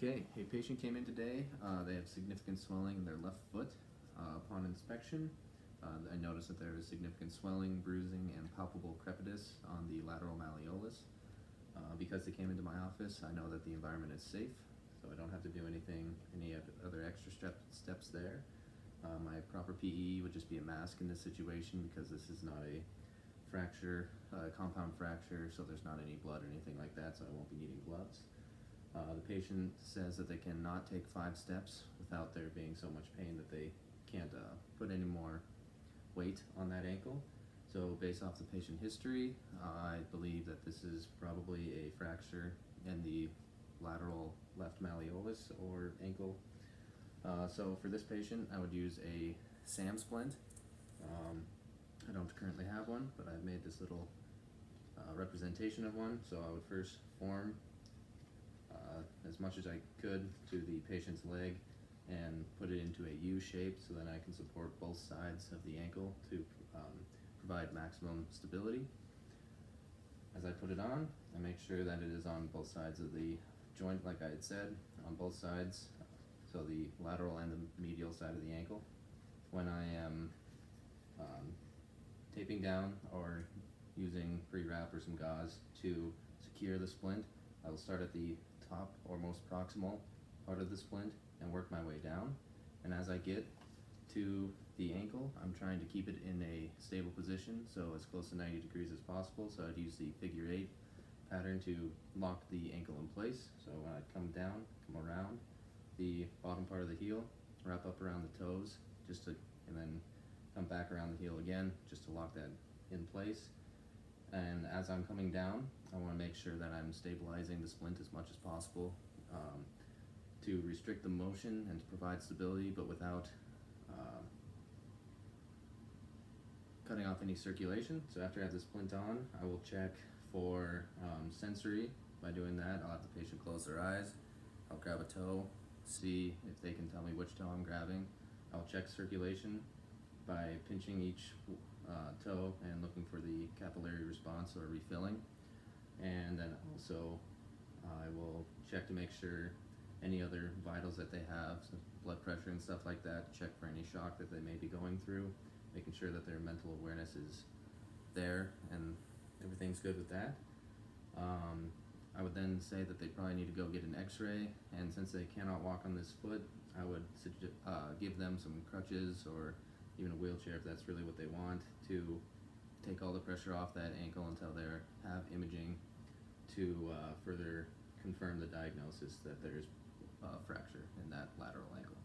Okay, a patient came in today. They have significant swelling in their left foot. Upon inspection, I noticed that there is significant swelling, bruising, and palpable crepitus on the lateral malleolus. Because they came into my office, I know that the environment is safe, so I don't have to do any other extra steps there. My proper PE would just be a mask in this situation because this is not a fracture, compound fracture, so there's not any blood or anything like that, so I won't be needing gloves. The patient says that they cannot take 5 steps without there being so much pain that they can't put any more weight on that ankle. So based off the patient history, I believe that this is probably a fracture in the lateral left malleolus or ankle. So for this patient, I would use a SAM splint. I don't currently have one, but I've made this little representation of one. So I would first form as much as I could to the patient's leg and put it into a U shape so that I can support both sides of the ankle to provide maximum stability. As I put it on, I make sure that it is on both sides of the joint, like I had said, on both sides, so the lateral and the medial side of the ankle. When I am taping down or using pre-wrap or some gauze to secure the splint, I will start at the top or most proximal part of the splint and work my way down. And as I get to the ankle, I'm trying to keep it in a stable position, so as close to 90 degrees as possible. So I'd use the figure 8 pattern to lock the ankle in place. So when I come down, come around the bottom part of the heel, wrap up around the toes, and then come back around the heel again, just to lock that in place. And as I'm coming down, I want to make sure that I'm stabilizing the splint as much as possible to restrict the motion and to provide stability, but without cutting off any circulation. So after I have the splint on, I will check for sensory. By doing that, I'll have the patient close their eyes. I'll grab a toe, see if they can tell me which toe I'm grabbing. I'll check circulation by pinching each toe and looking for the capillary response or refilling. And then also I will check to make sure any other vitals that they have, so blood pressure and stuff like that, check for any shock that they may be going through, making sure that their mental awareness is there and everything's good with that. I would then say that they probably need to go get an x-ray, and since they cannot walk on this foot, I would give them some crutches or even a wheelchair if that's really what they want, to take all the pressure off that ankle until they have imaging to further confirm the diagnosis that there's a fracture in that lateral ankle.